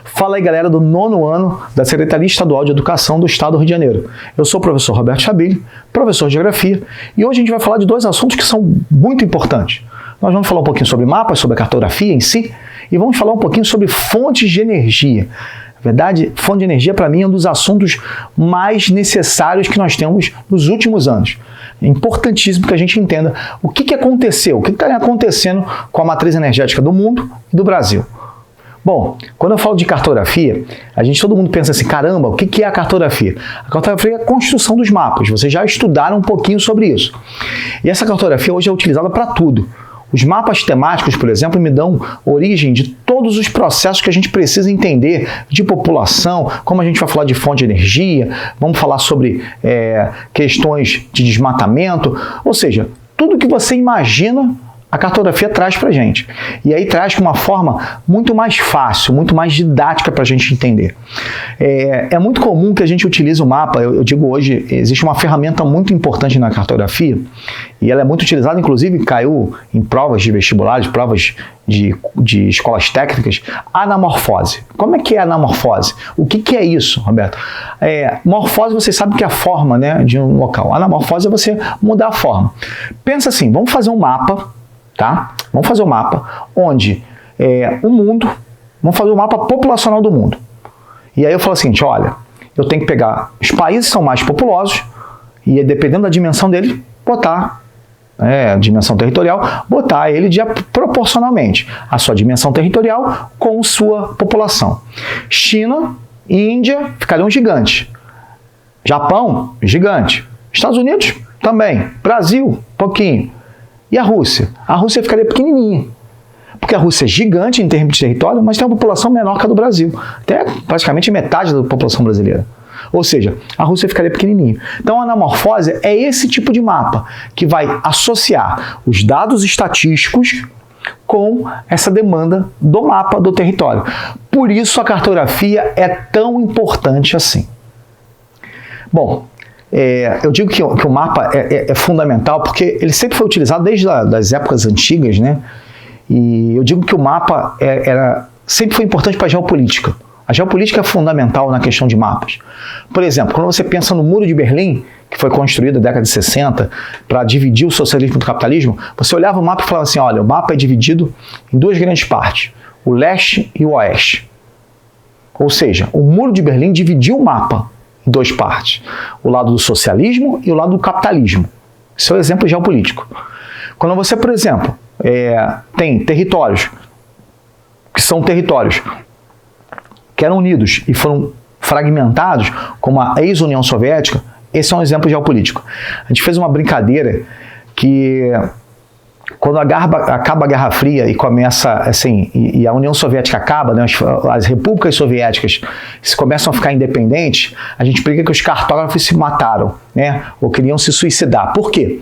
Fala aí, galera do 9º ano da Secretaria Estadual de Educação do Estado do Rio de Janeiro. Eu sou o professor Roberto Chabilli, professor de Geografia, e hoje a gente vai falar de dois assuntos que são muito importantes. Nós vamos falar um pouquinho sobre mapas, sobre a cartografia em si, e vamos falar um pouquinho sobre fontes de energia. Na verdade, fonte de energia para mim é um dos assuntos mais necessários que nós temos nos últimos anos. É importantíssimo que a gente entenda o que aconteceu, o que está acontecendo com a matriz energética do mundo e do Brasil. Bom, quando eu falo de cartografia, todo mundo pensa assim, caramba, o que é a cartografia? A cartografia é a construção dos mapas, vocês já estudaram um pouquinho sobre isso. E essa cartografia hoje é utilizada para tudo. Os mapas temáticos, por exemplo, me dão origem de todos os processos que a gente precisa entender de população, como a gente vai falar de fonte de energia, vamos falar sobre questões de desmatamento, ou seja, tudo que você imagina, a cartografia traz para a gente. E aí traz de uma forma muito mais fácil, muito mais didática para a gente entender. É muito comum que a gente utilize o mapa, eu digo hoje, existe uma ferramenta muito importante na cartografia, e ela é muito utilizada, inclusive caiu em provas de vestibulares, provas de escolas técnicas, anamorfose. Como é que é a anamorfose? O que é isso, Roberto? Morfose, você sabe que é a forma, né, de um local. Anamorfose é você mudar a forma. Pensa assim, vamos fazer um mapa, tá? Vamos fazer um mapa onde o mundo, vamos fazer um mapa populacional do mundo. E aí eu falo o seguinte, olha, eu tenho que pegar os países que são mais populosos e dependendo da dimensão dele, botar a dimensão territorial, botar ele proporcionalmente a sua dimensão territorial com sua população. China e Índia ficariam gigantes. Japão, gigante. Estados Unidos, também. Brasil, pouquinho. E a Rússia? A Rússia ficaria pequenininha. Porque a Rússia é gigante em termos de território, mas tem uma população menor que a do Brasil. Até praticamente metade da população brasileira. Ou seja, a Rússia ficaria pequenininha. Então, a anamorfose é esse tipo de mapa que vai associar os dados estatísticos com essa demanda do mapa do território. Por isso, a cartografia é tão importante assim. Bom, eu digo que o mapa é fundamental porque ele sempre foi utilizado desde as épocas antigas, né? E eu digo que o mapa sempre foi importante para a geopolítica. A geopolítica é fundamental na questão de mapas. Por exemplo, quando você pensa no Muro de Berlim, que foi construído na década de 60 para dividir o socialismo do capitalismo, você olhava o mapa e falava assim, olha, o mapa é dividido em duas grandes partes, o leste e o oeste. Ou seja, o Muro de Berlim dividiu o mapa em duas partes, o lado do socialismo e o lado do capitalismo. Isso é um exemplo geopolítico. Quando você, por exemplo, tem territórios que são territórios que eram unidos e foram fragmentados, como a ex-União Soviética, esse é um exemplo geopolítico. A gente fez uma brincadeira que quando acaba a Guerra Fria e começa, assim, e a União Soviética acaba, né, as repúblicas soviéticas começam a ficar independentes, a gente brinca que os cartógrafos se mataram, né, ou queriam se suicidar. Por quê?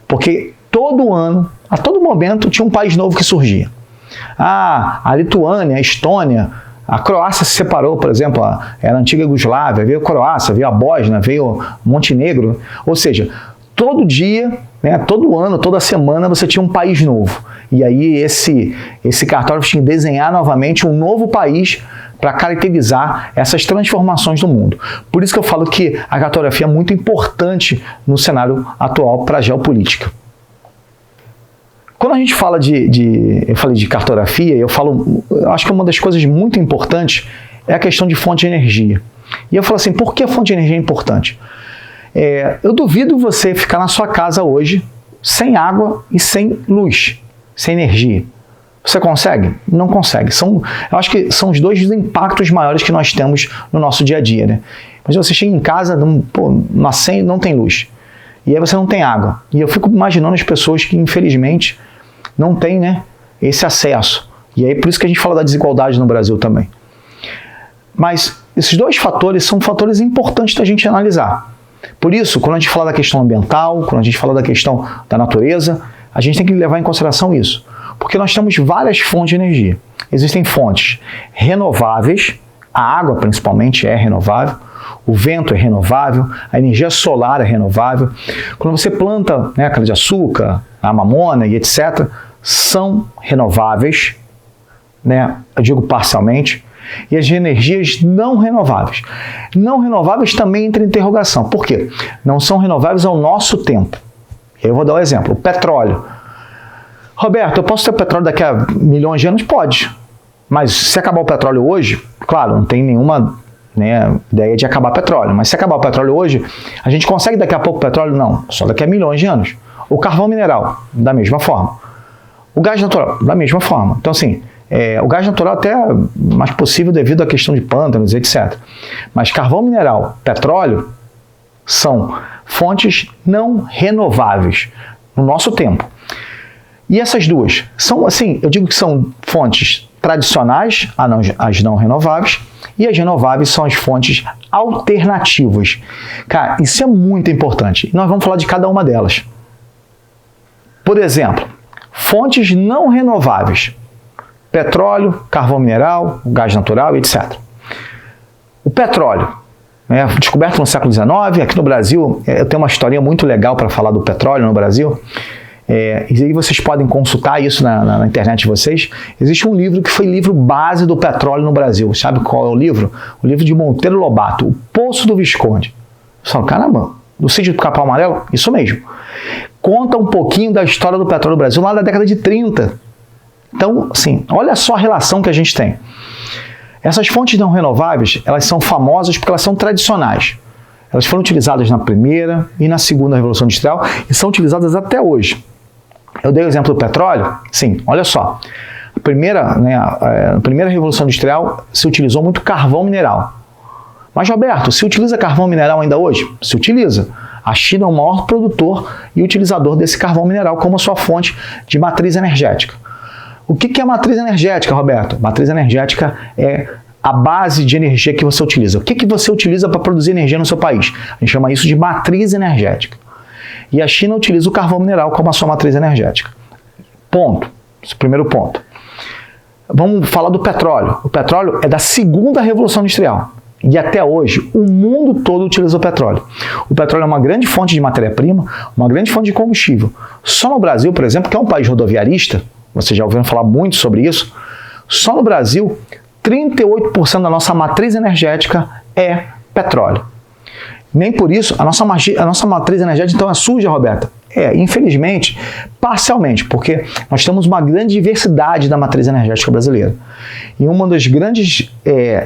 Porque todo ano, a todo momento, tinha um país novo que surgia. A Lituânia, a Estônia, a Croácia se separou, por exemplo, era a antiga Iugoslávia, veio a Croácia, veio a Bósnia, veio Montenegro, ou seja, todo dia, né, todo ano, toda semana você tinha um país novo. E aí esse cartógrafo tinha que desenhar novamente um novo país para caracterizar essas transformações do mundo. Por isso que eu falo que a cartografia é muito importante no cenário atual para a geopolítica. Quando a gente fala eu falei de cartografia, eu acho que uma das coisas muito importantes é a questão de fonte de energia. E eu falo assim, por que a fonte de energia é importante? Eu duvido você ficar na sua casa hoje sem água e sem luz, sem energia. Você consegue? Não consegue. Eu acho que são os dois impactos maiores que nós temos no nosso dia a dia, né? Mas você chega em casa, não tem luz. E aí você não tem água. E eu fico imaginando as pessoas que, infelizmente, não têm, né, esse acesso. E aí por isso que a gente fala da desigualdade no Brasil também. Mas esses dois fatores são fatores importantes da gente analisar. Por isso, quando a gente fala da questão ambiental, quando a gente fala da questão da natureza, a gente tem que levar em consideração isso. Porque nós temos várias fontes de energia. Existem fontes renováveis, a água principalmente é renovável, o vento é renovável, a energia solar é renovável. Quando você planta, né, a cana-de-açúcar, a mamona e etc., são renováveis, né, eu digo parcialmente. e as energias não renováveis. Não renováveis também entra em interrogação. Por quê? Não são renováveis ao nosso tempo. Eu vou dar um exemplo. O petróleo. Roberto, eu posso ter petróleo daqui a milhões de anos? Pode. Mas se acabar o petróleo hoje, claro, não tem nenhuma ideia de acabar o petróleo. Mas se acabar o petróleo hoje, a gente consegue daqui a pouco petróleo? Não. Só daqui a milhões de anos. O carvão mineral, da mesma forma. O gás natural, da mesma forma. Então, assim, o gás natural até é mais possível devido à questão de pântanos, etc. Mas carvão mineral, petróleo, são fontes não renováveis no nosso tempo. E essas duas são, assim, eu digo que são fontes tradicionais, as não renováveis, e as renováveis são as fontes alternativas. Cara, isso é muito importante. Nós vamos falar de cada uma delas. Por exemplo, fontes não renováveis. Petróleo, carvão mineral, gás natural, etc. O petróleo, descoberto no século XIX, aqui no Brasil, eu tenho uma historinha muito legal para falar do petróleo no Brasil. E aí vocês podem consultar isso na internet de vocês. Existe um livro que foi livro base do petróleo no Brasil. Sabe qual é o livro? O livro de Monteiro Lobato, O Poço do Visconde. Você fala, caramba, do sítio do Capão Amarelo? Isso mesmo. Conta um pouquinho da história do petróleo no Brasil lá da década de 30. Então, assim, olha só a relação que a gente tem. Essas fontes não renováveis, elas são famosas porque elas são tradicionais. Elas foram utilizadas na primeira e na segunda Revolução Industrial e são utilizadas até hoje. Eu dei o exemplo do petróleo. Sim, olha só. A primeira Revolução Industrial se utilizou muito carvão mineral. Mas, Roberto, se utiliza carvão mineral ainda hoje? Se utiliza. A China é o maior produtor e utilizador desse carvão mineral como sua fonte de matriz energética. O que é matriz energética, Roberto? Matriz energética é a base de energia que você utiliza. O que você utiliza para produzir energia no seu país? A gente chama isso de matriz energética. E a China utiliza o carvão mineral como a sua matriz energética. Ponto. Esse é o primeiro ponto. Vamos falar do petróleo. O petróleo é da segunda Revolução Industrial. E até hoje, o mundo todo utiliza o petróleo. O petróleo é uma grande fonte de matéria-prima, uma grande fonte de combustível. Só no Brasil, por exemplo, que é um país rodoviarista, vocês já ouviram falar muito sobre isso, só no Brasil, 38% da nossa matriz energética é petróleo. Nem por isso, a nossa matriz energética então é suja, Roberta? Infelizmente, parcialmente, porque nós temos uma grande diversidade da matriz energética brasileira. E uma das grandes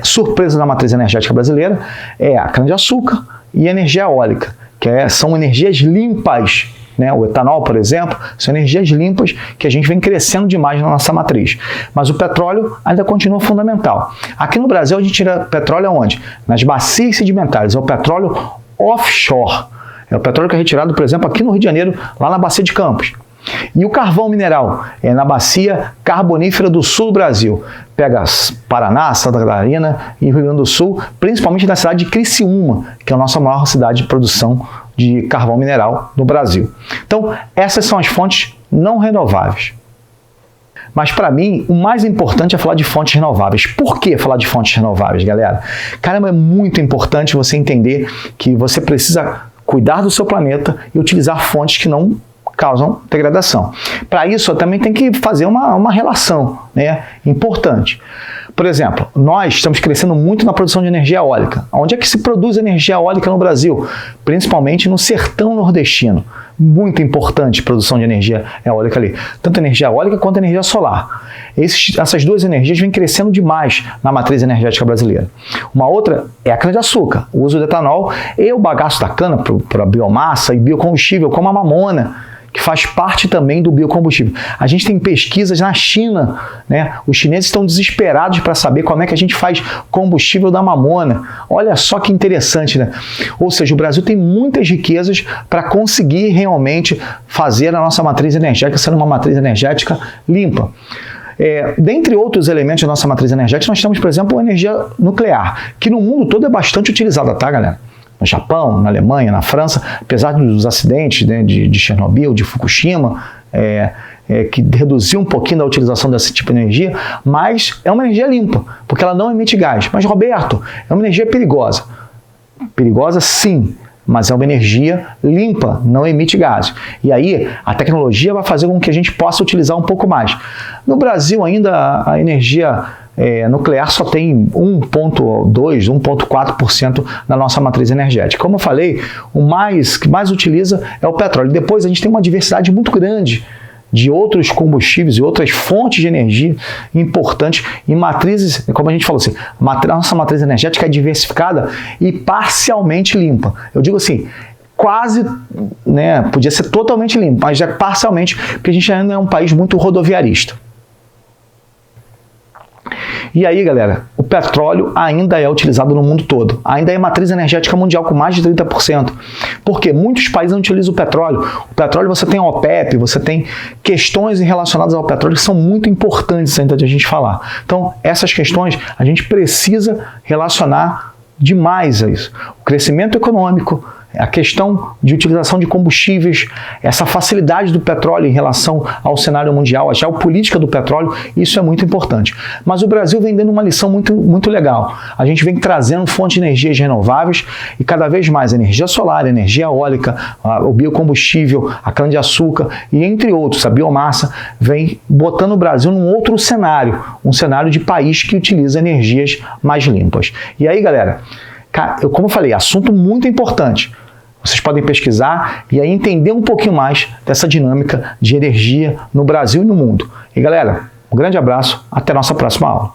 surpresas da matriz energética brasileira é a cana-de-açúcar e a energia eólica, que são energias limpas. O etanol, por exemplo, são energias limpas que a gente vem crescendo demais na nossa matriz. Mas o petróleo ainda continua fundamental. Aqui no Brasil, a gente tira petróleo aonde? Nas bacias sedimentares. É o petróleo offshore. É o petróleo que é retirado, por exemplo, aqui no Rio de Janeiro, lá na Bacia de Campos. E o carvão mineral é na bacia carbonífera do sul do Brasil. Pega Paraná, Santa Catarina e Rio Grande do Sul, principalmente na cidade de Criciúma, que é a nossa maior cidade de produção de carvão mineral no Brasil. Então, essas são as fontes não renováveis. Mas, para mim, o mais importante é falar de fontes renováveis. Por que falar de fontes renováveis, galera? Caramba, é muito importante você entender que você precisa cuidar do seu planeta e utilizar fontes que não causam degradação. Para isso, eu também tenho que fazer uma relação importante. Por exemplo, nós estamos crescendo muito na produção de energia eólica. Onde é que se produz energia eólica no Brasil? Principalmente no sertão nordestino. Muito importante a produção de energia eólica ali. Tanto energia eólica quanto energia solar. Essas duas energias vêm crescendo demais na matriz energética brasileira. Uma outra é a cana-de-açúcar. O uso do etanol e o bagaço da cana para biomassa e biocombustível, como a mamona, que faz parte também do biocombustível. A gente tem pesquisas na China, Os chineses estão desesperados para saber como é que a gente faz combustível da mamona. Olha só que interessante, Ou seja, o Brasil tem muitas riquezas para conseguir realmente fazer a nossa matriz energética ser uma matriz energética limpa. Dentre outros elementos da nossa matriz energética, nós temos, por exemplo, a energia nuclear, que no mundo todo é bastante utilizada, tá, galera? No Japão, na Alemanha, na França, apesar dos acidentes de Chernobyl, de Fukushima, que reduziu um pouquinho da utilização desse tipo de energia, mas é uma energia limpa, porque ela não emite gás. Mas, Roberto, é uma energia perigosa. Perigosa, sim, mas é uma energia limpa, não emite gases. E aí, a tecnologia vai fazer com que a gente possa utilizar um pouco mais. No Brasil, ainda, a energia nuclear só tem 1,2%, 1,4% da nossa matriz energética. Como eu falei, o que mais utiliza é o petróleo. Depois a gente tem uma diversidade muito grande de outros combustíveis e outras fontes de energia importantes em matrizes, como a gente falou assim, nossa matriz energética é diversificada e parcialmente limpa. Eu digo assim, quase, podia ser totalmente limpo, mas já parcialmente, porque a gente ainda é um país muito rodoviarista. E aí, galera, o petróleo ainda é utilizado no mundo todo. Ainda é matriz energética mundial com mais de 30%. Porque muitos países não utilizam o petróleo. O petróleo, você tem a OPEP, você tem questões relacionadas ao petróleo que são muito importantes ainda de a gente falar. Então, essas questões a gente precisa relacionar demais a isso. O crescimento econômico, a questão de utilização de combustíveis, essa facilidade do petróleo em relação ao cenário mundial, a geopolítica do petróleo, isso é muito importante. Mas o Brasil vem dando uma lição muito legal. A gente vem trazendo fontes de energias renováveis e cada vez mais energia solar, energia eólica, o biocombustível, a cana-de-açúcar e entre outros, a biomassa, vem botando o Brasil num outro cenário, um cenário de país que utiliza energias mais limpas. E aí, galera, como eu falei, assunto muito importante. Vocês podem pesquisar e aí entender um pouquinho mais dessa dinâmica de energia no Brasil e no mundo. E galera, um grande abraço, até a nossa próxima aula.